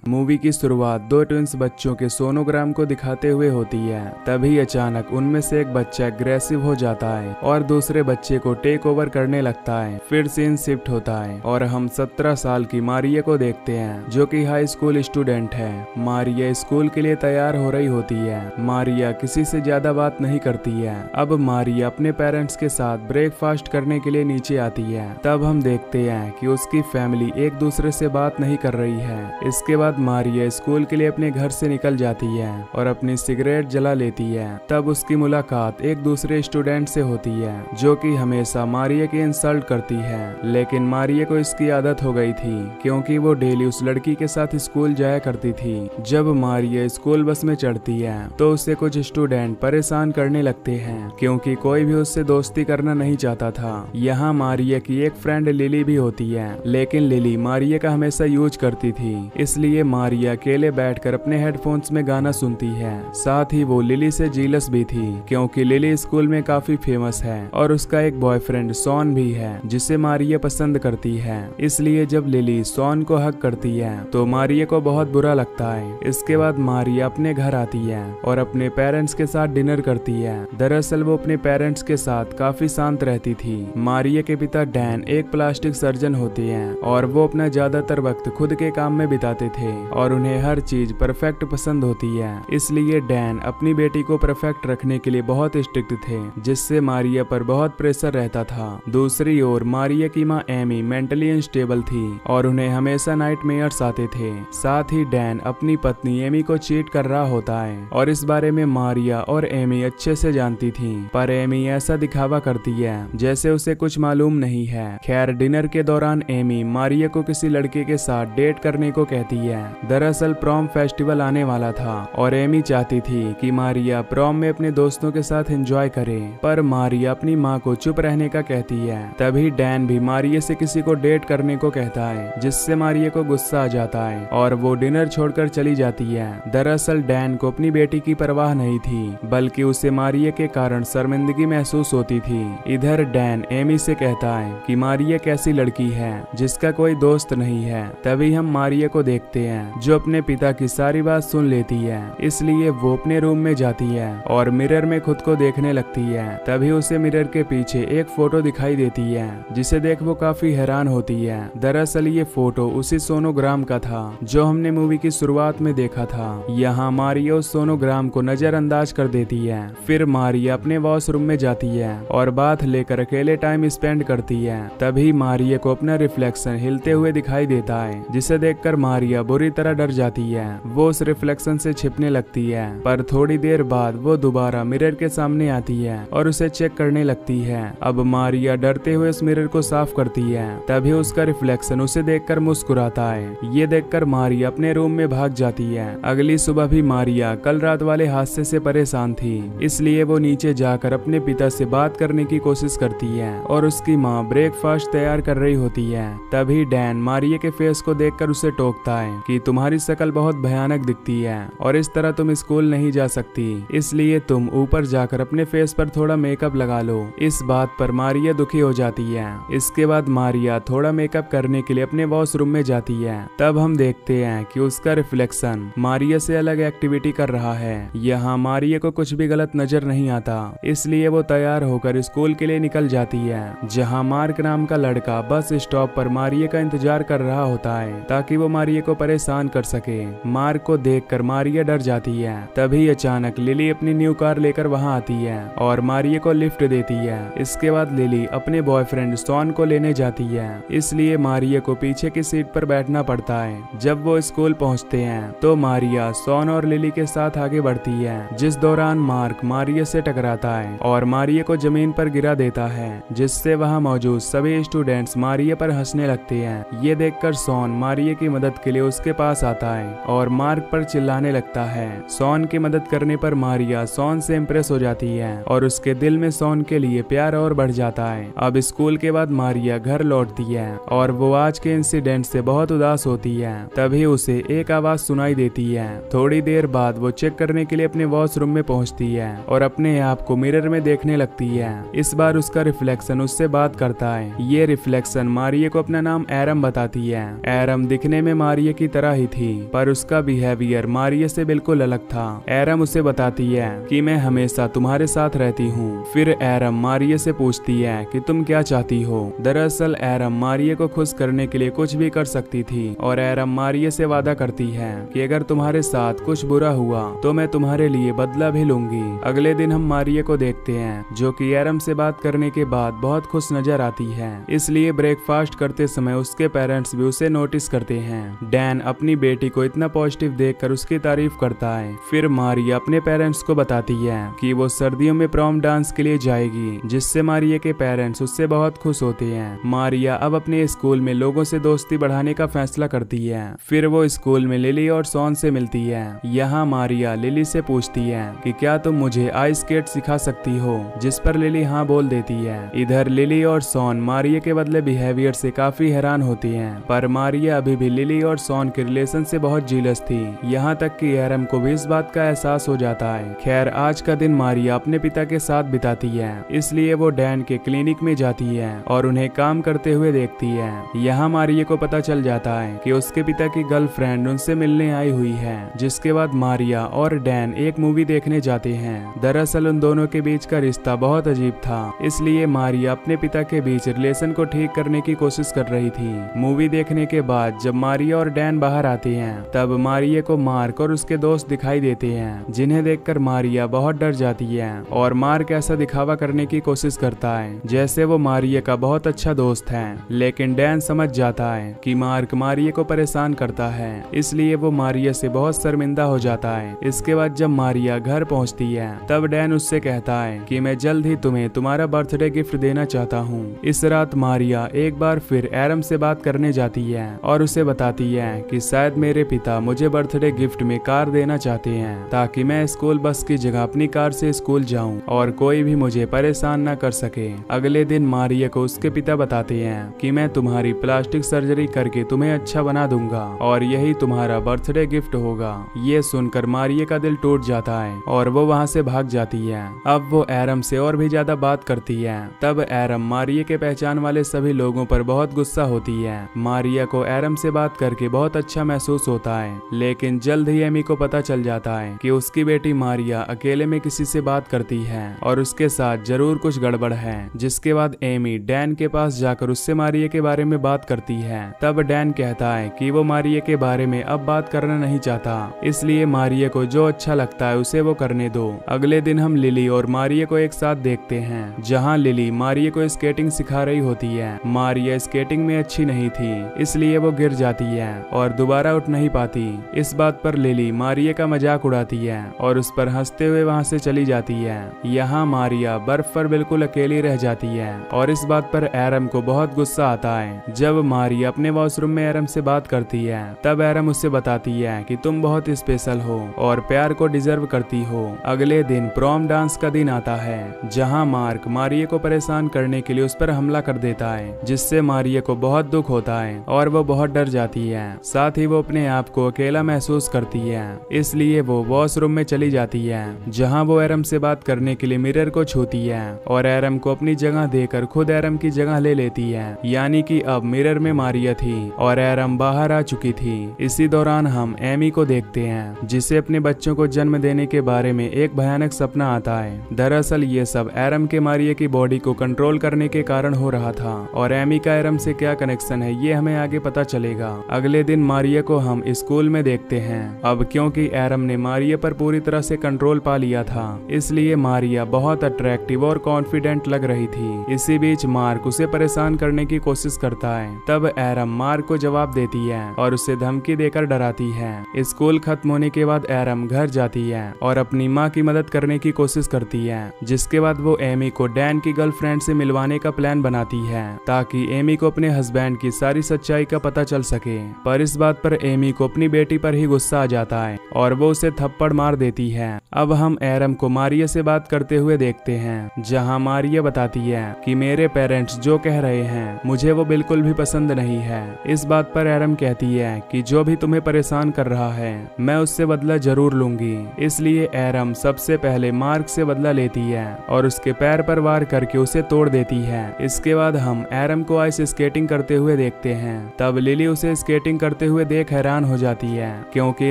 Movie की शुरुआत दो ट्विंस बच्चों के सोनोग्राम को दिखाते हुए होती है। तभी अचानक उनमें से एक बच्चा एग्रेसिव हो जाता है और दूसरे बच्चे को टेक ओवर करने लगता है। फिर सीन शिफ्ट होता है और हम 17 साल की मारिया को देखते हैं, जो कि हाई स्कूल स्टूडेंट है। मारिया स्कूल के लिए तैयार हो रही होती है। मारिया किसी से ज्यादा बात नहीं करती है। अब मारिया अपने पेरेंट्स के साथ ब्रेकफास्ट करने के लिए नीचे आती है। तब हम देखते हैं कि उसकी फैमिली एक दूसरे से बात नहीं कर रही है। इसके बाद मारिया स्कूल के लिए अपने घर से निकल जाती है और अपनी सिगरेट जला लेती है। तब उसकी मुलाकात एक दूसरे स्टूडेंट से होती है, जो कि हमेशा मारिया की इंसल्ट करती है। लेकिन मारिया को इसकी आदत हो गई थी, क्योंकि वो डेली उस लड़की के साथ स्कूल जाया करती थी। जब मारिया स्कूल बस में चढ़ती है तो उसे कुछ स्टूडेंट परेशान करने लगते हैं, क्योंकि कोई भी उससे दोस्ती करना नहीं चाहता था। यहाँ मारिया की एक फ्रेंड लिली भी होती है, लेकिन लिली मारिया का हमेशा यूज करती थी, इसलिए मारिया अकेले बैठकर अपने हेडफोन्स में गाना सुनती है। साथ ही वो लिली से जीलस भी थी, क्योंकि लिली स्कूल में काफी फेमस है और उसका एक बॉयफ्रेंड सॉन भी है, जिसे मारिया पसंद करती है। इसलिए जब लिली सॉन को हक करती है तो मारिया को बहुत बुरा लगता है। इसके बाद मारिया अपने घर आती है और अपने पेरेंट्स के साथ डिनर करती है। दरअसल वो अपने पेरेंट्स के साथ काफी शांत रहती थी। मारिया के पिता डैन एक प्लास्टिक सर्जन होते हैं और वो अपना ज्यादातर वक्त खुद के काम में बिताते थे और उन्हें हर चीज परफेक्ट पसंद होती है। इसलिए डैन अपनी बेटी को परफेक्ट रखने के लिए बहुत स्ट्रिक्ट थे, जिससे मारिया पर बहुत प्रेशर रहता था। दूसरी ओर मारिया की माँ एमी मेंटली अनस्टेबल थी और उन्हें हमेशा नाइटमेयर्स आते थे। साथ ही डैन अपनी पत्नी एमी को चीट कर रहा होता है और इस बारे में मारिया और एमी अच्छे से जानती थी, पर एमी ऐसा दिखावा करती है जैसे उसे कुछ मालूम नहीं है। खैर, डिनर के दौरान एमी मारिया को किसी लड़के के साथ डेट करने को कहती है। दरअसल प्रॉम फेस्टिवल आने वाला था और एमी चाहती थी कि मारिया प्रॉम में अपने दोस्तों के साथ एंजॉय करे, पर मारिया अपनी माँ को चुप रहने का कहती है। तभी डैन भी मारिया से किसी को डेट करने को कहता है, जिससे मारिया को गुस्सा आ जाता है और वो डिनर छोड़कर चली जाती है। दरअसल डैन को अपनी बेटी की परवाह नहीं थी, बल्कि उसे मारिया के कारण शर्मिंदगी महसूस होती थी। इधर डैन एमी से कहता है कि मारिया कैसी लड़की है जिसका कोई दोस्त नहीं है। तभी हम मारिया को देखते हैं, जो अपने पिता की सारी बात सुन लेती है। इसलिए वो अपने रूम में जाती है और मिरर में खुद को देखने लगती है। तभी उसे मिरर के पीछे एक फोटो दिखाई देती है, जिसे देख वो काफी हैरान होती है। दरअसल ये फोटो उसी सोनोग्राम का था जो हमने मूवी की शुरुआत में देखा था। यहाँ मारिया उस सोनोग्राम को नजरअंदाज कर देती है। फिर मारिया अपने वॉशरूम में जाती है और बात लेकर अकेले टाइम स्पेंड करती है। तभी मारिया को अपना रिफ्लेक्शन हिलते हुए दिखाई देता है, जिसे देखकर मारिया बुरी तरह डर जाती है। वो उस रिफ्लेक्शन से छिपने लगती है, पर थोड़ी देर बाद वो दोबारा मिरर के सामने आती है और उसे चेक करने लगती है। अब मारिया डरते हुए उस मिरर को साफ करती है। तभी उसका रिफ्लेक्शन उसे देखकर मुस्कुराता है। ये देखकर मारिया अपने रूम में भाग जाती है। अगली सुबह भी मारिया कल रात वाले हादसे से परेशान थी, इसलिए वो नीचे जाकर अपने पिता से बात करने की कोशिश करती है और उसकी माँ ब्रेकफास्ट तैयार कर रही होती है। तभी डैन मारिया के फेस को देखकर उसे टोकता है कि तुम्हारी शक्ल बहुत भयानक दिखती है और इस तरह तुम स्कूल नहीं जा सकती, इसलिए तुम ऊपर जाकर अपने फेस पर थोड़ा मेकअप लगा लो। इस बात पर मारिया दुखी हो जाती है। इसके बाद मारिया थोड़ा मेकअप करने के लिए अपने वॉशरूम में जाती है। तब हम देखते हैं कि उसका रिफ्लेक्शन मारिया से अलग एक्टिविटी कर रहा है। यहाँ मारिया को कुछ भी गलत नजर नहीं आता, इसलिए वो तैयार होकर स्कूल के लिए निकल जाती है, जहाँ मार्क नाम का लड़का बस स्टॉप पर मारिया का इंतजार कर रहा होता है, ताकि वो मारिया को परेशान कर सके। मार्क को देखकर मारिया डर जाती है। तभी अचानक लिली अपनी न्यू कार लेकर वहां आती है और मारिया को लिफ्ट देती है। इसके बाद लिली अपने बॉयफ्रेंड सॉन को लेने जाती है, इसलिए मारिया को पीछे की सीट पर बैठना पड़ता है। जब वो स्कूल पहुंचते हैं तो मारिया सॉन और लिली के साथ आगे बढ़ती है, जिस दौरान मार्क मारिया से टकराता है और मारिया को जमीन पर गिरा देता है, जिससे वहां मौजूद सभी स्टूडेंट्स मारिया पर हंसने लगते हैं। ये देखकर सॉन मारिया की मदद के लिए उसके पास आता है और मार्क पर चिल्लाने लगता है। सॉन की मदद करने पर मारिया सॉन से इम्प्रेस हो जाती है और उसके दिल में सॉन के लिए प्यार और बढ़ जाता है। अब स्कूल के बाद मारिया घर लौटती है और वो आज के इंसिडेंट से बहुत उदास होती है। तभी उसे एक आवाज सुनाई देती है। थोड़ी देर बाद वो चेक करने के लिए अपने वॉशरूम में पहुंचती है और अपने आप को मिरर में देखने लगती है। इस बार उसका रिफ्लेक्शन उससे बात करता है। ये रिफ्लेक्शन मारिया को अपना नाम एरम बताती है। एरम दिखने में मारिया की तरह ही थी, पर उसका बिहेवियर मारिया से बिल्कुल अलग था। एरम उसे बताती है कि मैं हमेशा तुम्हारे साथ रहती हूँ। फिर एरम मारिया से पूछती है कि तुम क्या चाहती हो। दरअसल एरम मारिया को खुश करने के लिए कुछ भी कर सकती थी और एरम मारिया से वादा करती है कि अगर तुम्हारे साथ कुछ बुरा हुआ तो मैं तुम्हारे लिए बदला भी लूंगी। अगले दिन हम मारिया को देखते हैं जो कि एरम से बात करने के बाद बहुत खुश नजर आती है, इसलिए ब्रेकफास्ट करते समय उसके पेरेंट्स भी उसे नोटिस करते हैं। डैन अपनी बेटी को इतना पॉजिटिव देखकर उसकी तारीफ करता है। फिर मारिया अपने पेरेंट्स को बताती है कि वो सर्दियों में प्रॉम डांस के लिए जाएगी, जिससे मारिया के पेरेंट्स उससे बहुत खुश होते हैं। मारिया अब अपने स्कूल में लोगों से दोस्ती बढ़ाने का फैसला करती है। फिर वो स्कूल में लिली और शॉन से मिलती है। यहाँ मारिया लिली से पूछती है कि क्या तुम मुझे आइस स्केट सिखा सकती हो, जिस पर लिली हाँ बोल देती है। इधर लिली और शॉन मारिया के बदले बिहेवियर से काफी हैरान होती हैं, पर मारिया अभी भी लिली और शॉन के रिलेशन से बहुत जीलस थी। यहाँ तक कि एरम को भी इस बात का एहसास हो जाता है। खैर आज का दिन मारिया अपने पिता के साथ बिताती है, इसलिए वो डैन के क्लिनिक में जाती है और उन्हें काम करते हुए देखती है। यहाँ मारिया को पता चल जाता है कि उसके पिता की गर्लफ्रेंड उनसे मिलने आई हुई है, जिसके बाद मारिया और डैन एक मूवी देखने जाते हैं। दरअसल उन दोनों के बीच का रिश्ता बहुत अजीब था, इसलिए मारिया अपने पिता के बीच रिलेशन को ठीक करने की कोशिश कर रही थी। मूवी देखने के बाद जब मारिया और डैन बाहर आते हैं तब मारिया को मार्क और उसके दोस्त दिखाई देते हैं, जिन्हें देखकर मारिया बहुत डर जाती है और मार्क ऐसा दिखावा करने की कोशिश करता है जैसे वो मारिया का बहुत अच्छा दोस्त है। लेकिन डैन समझ जाता है कि मार्क मारिया को परेशान करता है, इसलिए वो मारिया से बहुत शर्मिंदा हो जाता है। इसके बाद जब मारिया घर पहुंचती है तब डैन उससे कहता है कि मैं जल्द ही तुम्हें तुम्हारा बर्थडे गिफ्ट देना चाहता हूँ। इस रात मारिया एक बार फिर एरम से बात करने जाती है और उसे बताती है कि शायद मेरे पिता मुझे बर्थडे गिफ्ट में कार देना चाहते हैं ताकि मैं स्कूल बस की जगह अपनी कार से स्कूल जाऊं और कोई भी मुझे परेशान न कर सके। अगले दिन मारिया को उसके पिता बताते हैं कि मैं तुम्हारी प्लास्टिक सर्जरी करके तुम्हें अच्छा बना दूंगा और यही तुम्हारा बर्थडे गिफ्ट होगा। ये सुनकर मारिया का दिल टूट जाता है और वो वहाँ से भाग जाती है। अब वो एरम से और भी ज्यादा बात करती है। तब एरम मारिया के पहचान वाले सभी लोगों पर बहुत गुस्सा होती है। मारिया को एरम से बात करके बहुत अच्छा महसूस होता है, लेकिन जल्द ही एमी को पता चल जाता है कि उसकी बेटी मारिया अकेले में किसी से बात करती है और उसके साथ जरूर कुछ गड़बड़ है। जिसके बाद एमी डैन के पास जाकर उससे मारिया के बारे में बात करती है। तब डैन कहता है कि वो मारिया के बारे में अब बात करना नहीं चाहता, इसलिए मारिया को जो अच्छा लगता है उसे वो करने दो। अगले दिन हम लिली और मारिया को एक साथ देखते हैं, जहाँ लिली मारिया को स्केटिंग सिखा रही होती है। मारिया स्केटिंग में अच्छी नहीं थी, इसलिए वो गिर जाती है और दोबारा उठ नहीं पाती। इस बात पर लिली मारिया का मजाक उड़ाती है और उस पर हंसते हुए वहाँ से चली जाती है। यहाँ मारिया बर्फ पर बिल्कुल अकेली रह जाती है और इस बात पर एरम को बहुत गुस्सा आता है। जब मारिया अपने वॉशरूम में एरम से बात करती है तब एरम उससे बताती है कि तुम बहुत स्पेशल हो और प्यार को डिजर्व करती हो। अगले दिन प्रॉम डांस का दिन आता है, जहाँ मार्क मारिया को परेशान करने के लिए उस पर हमला कर देता है, जिससे मारिया को बहुत दुख होता है और वो बहुत डर जाती है। साथ ही वो अपने आप को अकेला महसूस करती है, इसलिए वो वॉशरूम में चली जाती है, जहाँ वो एरम से बात करने के लिए मिरर को छूती है और एरम को अपनी जगह देकर खुद एरम की जगह ले लेती है। यानी कि अब मिरर में मारिया थी और एरम बाहर आ चुकी थी। इसी दौरान हम एमी को देखते हैं, जिसे अपने बच्चों को जन्म देने के बारे में एक भयानक सपना आता है। दरअसल ये सब एरम के मारिया की बॉडी को कंट्रोल करने के कारण हो रहा था और एमी का एरम से क्या कनेक्शन है ये हमें आगे पता चलेगा। अगले दिन मारिया को हम स्कूल में देखते हैं। अब क्योंकि एरम ने मारिया पर पूरी तरह से कंट्रोल पा लिया था, इसलिए मारिया बहुत अट्रैक्टिव और कॉन्फिडेंट लग रही थी। इसी बीच मार्क उसे परेशान करने की कोशिश करता है। तब एरम मार्क को जवाब देती है और उसे धमकी देकर डराती है। स्कूल खत्म होने के बाद एरम घर जाती है और अपनी माँ की मदद करने की कोशिश करती है, जिसके बाद वो एमी को डैन की गर्लफ्रेंड से मिलवाने का प्लान बनाती है ताकि एमी को अपने हस्बैंड की सारी सच्चाई का पता चल सके। पर इस बात पर एमी को अपनी बेटी पर ही गुस्सा आ जाता है और वो उसे थप्पड़ मार देती है। अब हम एरम को मारिया से बात करते हुए देखते हैं, जहाँ मारिया बताती है कि मेरे पेरेंट्स जो कह रहे हैं मुझे वो बिल्कुल भी पसंद नहीं है। इस बात पर एरम कहती है कि जो भी तुम्हें परेशान कर रहा है मैं उससे बदला जरूर लूंगी। इसलिए एरम सबसे पहले मार्क से बदला लेती है और उसके पैर पर वार करके उसे तोड़ देती है। इसके बाद हम एरम को आइस स्केटिंग करते हुए देखते हैं। तब लिली उसे स्केटिंग करते करते हुए देख हैरान हो जाती है, क्योंकि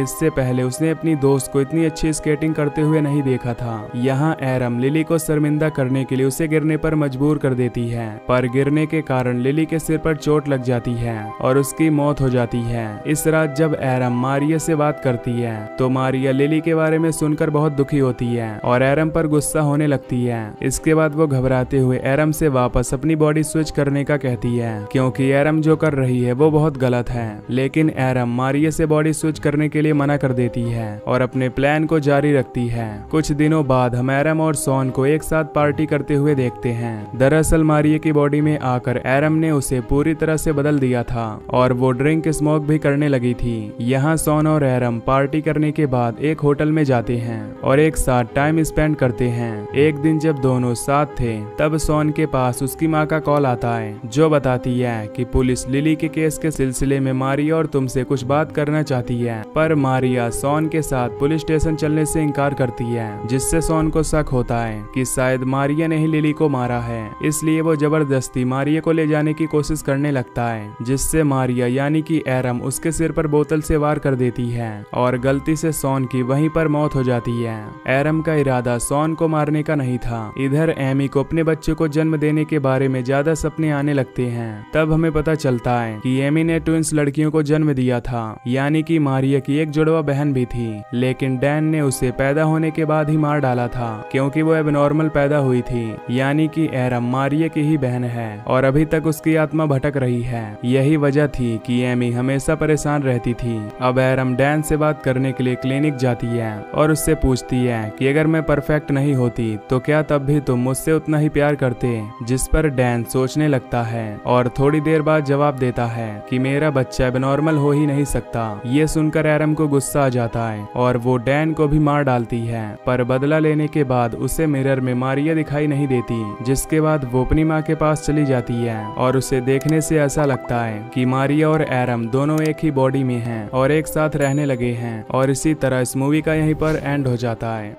इससे पहले उसने अपनी दोस्त को इतनी अच्छी स्केटिंग करते हुए नहीं देखा था। यहाँ एरम लिली को शर्मिंदा करने के लिए उसे गिरने पर मजबूर कर देती है, पर गिरने के कारण लिली के सिर पर चोट लग जाती है और उसकी मौत हो जाती है। इस रात जब एरम मारिया से बात करती है तो मारिया लिली के बारे में सुनकर बहुत दुखी होती है और एरम पर गुस्सा होने लगती है। इसके बाद वो घबराते हुए एरम से वापस अपनी बॉडी स्विच करने का कहती है, क्योंकि एरम जो कर रही है वो बहुत गलत है। लेकिन एरम मारिया से बॉडी स्विच करने के लिए मना कर देती है और अपने प्लान को जारी रखती है। कुछ दिनों बाद हम एरम और सॉन को एक साथ पार्टी करते हुए देखते हैं। दरअसल मारिया की बॉडी में आकर एरम ने उसे पूरी तरह से बदल दिया था और वो ड्रिंक स्मोक भी करने लगी थी। यहाँ सॉन और एरम पार्टी करने के बाद एक होटल में जाते हैं और एक साथ टाइम स्पेंड करते हैं। एक दिन जब दोनों साथ थे तब सॉन के पास उसकी माँ का कॉल आता है, जो बताती है कि पुलिस लिली के केस के सिलसिले में मारिया और तुमसे कुछ बात करना चाहती है। पर मारिया सॉन के साथ पुलिस स्टेशन चलने से इनकार करती है, जिससे सॉन को शक होता है कि शायद मारिया ने ही लिली को मारा है। इसलिए वो जबरदस्ती मारिया को ले जाने की कोशिश करने लगता है, जिससे मारिया यानी कि एरम उसके सिर पर बोतल से वार कर देती है और गलती से सॉन की वहीं पर मौत हो जाती है। एरम का इरादा सॉन को मारने का नहीं था। इधर एमी को अपने बच्चे को जन्म देने के बारे में ज्यादा सपने आने लगते हैं। तब हमें पता चलता है कि एमी ने ट्विंस लड़कियों को जन्म दिया था, यानी कि मारिया की एक जुड़वा बहन भी थी, लेकिन डैन ने उसे पैदा होने के बाद ही मार डाला था, क्योंकि वो एबनॉर्मल पैदा हुई थी। यानी कि एरम मारिया की ही बहन है और अभी तक उसकी आत्मा भटक रही है। यही वजह थी कि एमी हमेशा परेशान रहती थी। अब एरम डैन से बात करने के लिए क्लिनिक जाती है और उससे पूछती है कि अगर मैं परफेक्ट नहीं होती तो क्या तब भी तुम मुझसे उतना ही प्यार करते। जिस पर डैन सोचने लगता है और थोड़ी देर बाद जवाब देता है कि मेरा बच्चा एबनॉर्मल हो ही नहीं सकता। ये सुनकर एरम को गुस्सा आ जाता है और वो डैन को भी मार डालती है, पर बदला लेने के बाद उसे मिरर में मारिया दिखाई नहीं देती। जिसके बाद वो अपनी माँ के पास चली जाती है और उसे देखने से ऐसा लगता है कि मारिया और एरम दोनों एक ही बॉडी में हैं और एक साथ रहने लगे हैं। और इसी तरह इस मूवी का यहीं पर एंड हो जाता है।